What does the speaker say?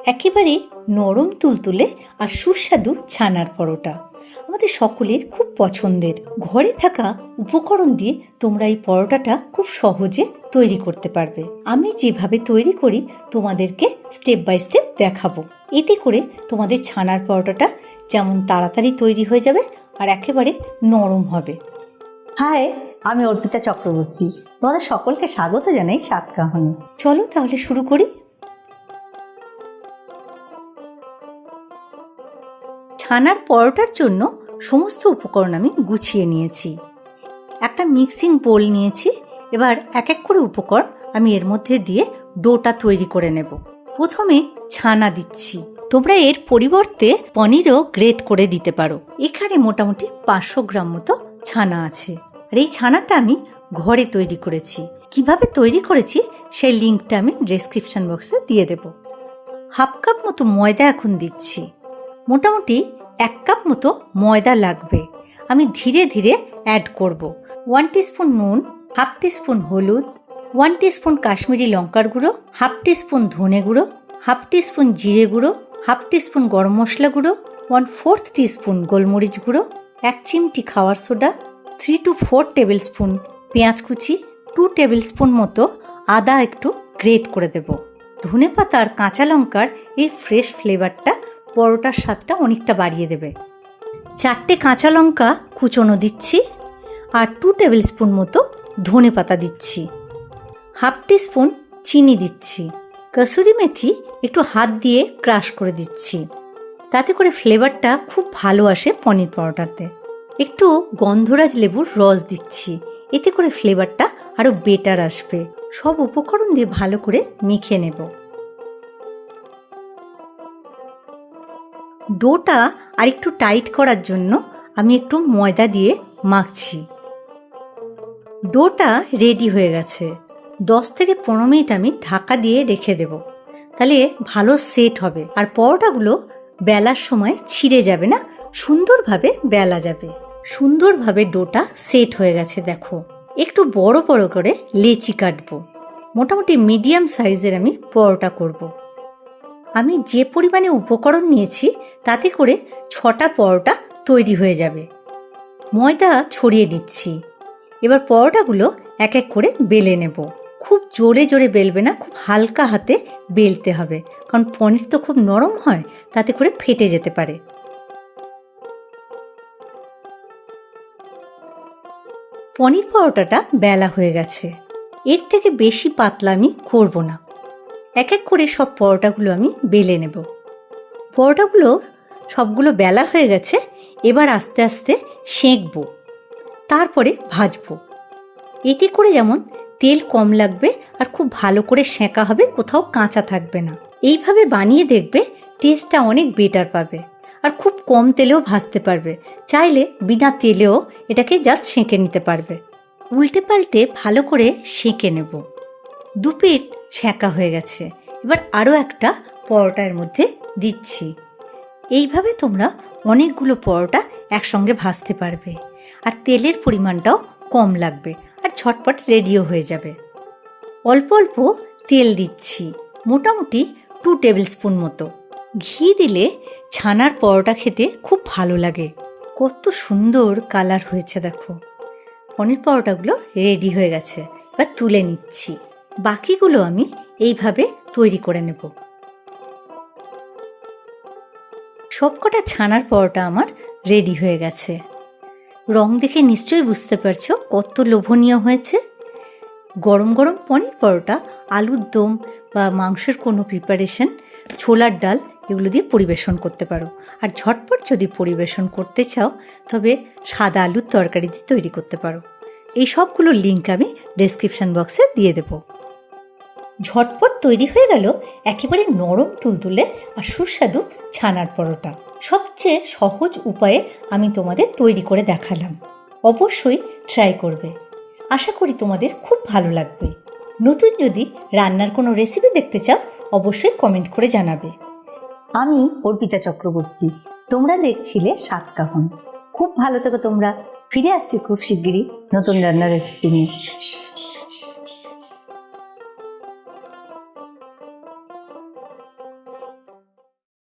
একেবারে নরম তুলতুলে আর সুস্বাদু ছানার পরোটা আমাদের সকলের খুব পছন্দের। ঘরে থাকা উপকরণ দিয়ে তোমরা এই পরোটাটা খুব সহজে তৈরি করতে পারবে। আমি যেভাবে তৈরি করি তোমাদেরকে স্টেপ বাই স্টেপ দেখাবো। এতে করে তোমাদের ছানার পরোটাটা যেমন তাড়াতাড়ি তৈরি হয়ে যাবে আর একেবারে নরম হবে। হাই, আমি অর্পিতা চক্রবর্তী, তোমাদের সকলকে স্বাগত জানাই স্বাদকাহনে। চলো তাহলে শুরু করি। ছানার পরোটার জন্য সমস্ত উপকরণ আমি গুছিয়ে নিয়েছি। একটা মিক্সিং বোল নিয়েছি। এবার এক এক করে উপকরণ আমি এর মধ্যে দিয়ে ডোটা তৈরি করে নেব। প্রথমে ছানা দিচ্ছি। তোমরা এর পরিবর্তে পনিরও গ্রেট করে দিতে পারো। এখানে মোটামুটি 500 গ্রাম মতো ছানা আছে। আর এই ছানাটা আমি ঘরে তৈরি করেছি। কিভাবে তৈরি করেছি সেই লিঙ্কটা আমি ডেসক্রিপশন বক্সে দিয়ে দেব। হাফ কাপ মতো ময়দা এখন দিচ্ছি। মোটামুটি 1 কাপ মতো ময়দা লাগবে। আমি ধীরে ধীরে অ্যাড করব। 1 টিস্পুন নুন, হাফ টিস্পুন হলুদ, 1 টিস্পুন কাশ্মীরি লঙ্কার গুঁড়ো, হাফ টিস্পুন ধনে গুঁড়ো, হাফ টিস্পুন জিরে গুঁড়ো, হাফ টিস্পুন গরম মশলা গুঁড়ো, 1/4 টিস্পুন গোলমরিচ গুঁড়ো, 1 চিমটি খাওয়ার সোডা, 3 to 4 টেবিল স্পুন পেঁয়াজ কুচি, 2 টেবিল স্পুন মতো আদা একটু গ্রেট করে দেব। ধনে পাতা আর কাঁচা লঙ্কার এই ফ্রেশ ফ্লেভারটা পরোটার স্বাদটা অনেকটা বাড়িয়ে দেবে। 4টে কাঁচা লঙ্কা কুচনো দিচ্ছি আর 2 টেবিল স্পুন মতো ধনে পাতা দিচ্ছি। হাফ টিস্পুন চিনি দিচ্ছি। কসুরি মেথি একটু হাত দিয়ে ক্রাশ করে দিচ্ছি। তাতে করে ফ্লেভারটা খুব ভালো আসে পনির পরোটাতে। একটু গন্ধরাজ লেবুর রস দিচ্ছি। এতে করে ফ্লেভারটা আরও বেটার আসবে। সব উপকরণ দিয়ে ভালো করে মেখে নেব। ডোটা আর একটু টাইট করার জন্য আমি একটু ময়দা দিয়ে মাখছি। ডোটা রেডি হয়ে গেছে। 10 থেকে 15 মিনিট আমি ঢাকা দিয়ে রেখে দেব। তাহলে ভালো সেট হবে আর পরোটাগুলো বেলার সময় ছিঁড়ে যাবে না, সুন্দরভাবে বেলা যাবে। সুন্দরভাবে ডোটা সেট হয়ে গেছে। দেখো, একটু বড় বড় করে লেচি কাটবো। মোটামুটি মিডিয়াম সাইজের আমি পরোটা করব। আমি যে পরিমাণে উপকরণ নিয়েছি তাতে করে 6টা পরোটা তৈরি হয়ে যাবে। ময়দা ছড়িয়ে দিচ্ছি। এবার পরোটাগুলো এক এক করে বেলে নেব। খুব জোরে জোরে বেলবে না, খুব হালকা হাতে বেলতে হবে, কারণ পনির তো খুব নরম হয়, তাতে করে ফেটে যেতে পারে। পনির পরোটাটা বেলা হয়ে গেছে। এর থেকে বেশি পাতলা আমি করব না। এক এক করে সব পরোটাগুলো আমি বেলে নেব। পরোটাগুলো সবগুলো বেলা হয়ে গেছে। এবার আস্তে আস্তে সেঁকবো, তারপরে ভাজবো। এতে করে যেমন তেল কম লাগবে আর খুব ভালো করে সেঁকা হবে, কোথাও কাঁচা থাকবে না। এইভাবে বানিয়ে দেখবে, টেস্টটা অনেক বেটার পাবে আর খুব কম তেলেও ভাজতে পারবে। চাইলে বিনা তেলেও এটাকে জাস্ট সেঁকে নিতে পারবে। উল্টে পাল্টে ভালো করে সেঁকে নেব। 2 পিঠ সেঁকা হয়ে গেছে। এবার আরও একটা পরোটার মধ্যে দিচ্ছি। এইভাবে তোমরা অনেকগুলো পরোটা একসঙ্গে ভাজতে পারবে আর তেলের পরিমাণটাও কম লাগবে আর ঝটপট রেডিও হয়ে যাবে। অল্প অল্প তেল দিচ্ছি, মোটামুটি 2 টেবিল স্পুন মতো। ঘি দিলে ছানার পরোটা খেতে খুব ভালো লাগে। কত সুন্দর কালার হয়েছে দেখো। পনির পরোটাগুলো রেডি হয়ে গেছে। এবার তুলে নিচ্ছি। বাকিগুলো আমি এইভাবে তৈরি করে নেব। সবকটা ছানার পরোটা আমার রেডি হয়ে গেছে। রং দেখে নিশ্চয়ই বুঝতে পারছো কত লোভনীয় হয়েছে। গরম গরম পনির পরোটা, আলুর দম বা মাংসের কোনো প্রিপারেশন, ছোলার ডাল এগুলো দিয়ে পরিবেশন করতে পারো। আর ঝটপট যদি পরিবেশন করতে চাও তবে সাদা আলুর তরকারি দিয়ে তৈরি করতে পারো। এই সবগুলো লিঙ্ক আমি ডেসক্রিপশন বক্সে দিয়ে দেব। ঝটপট তৈরি হয়ে গেল একেবারে নরম তুলতুলে আর সুস্বাদু ছানার পরোটা। সবচেয়ে সহজ উপায়ে আমি তোমাদের তৈরি করে দেখালাম। অবশ্যই ট্রাই করবে। আশা করি তোমাদের খুব ভালো লাগবে। নতুন যদি রান্নার কোনো রেসিপি দেখতে চাও অবশ্যই কমেন্ট করে জানাবে। আমি অর্পিতা চক্রবর্তী, তোমরা দেখছিলে স্বাদকাহন। খুব ভালো থেকো তোমরা। ফিরে আসছি খুব শিগগিরই নতুন রান্নার রেসিপি নিয়ে।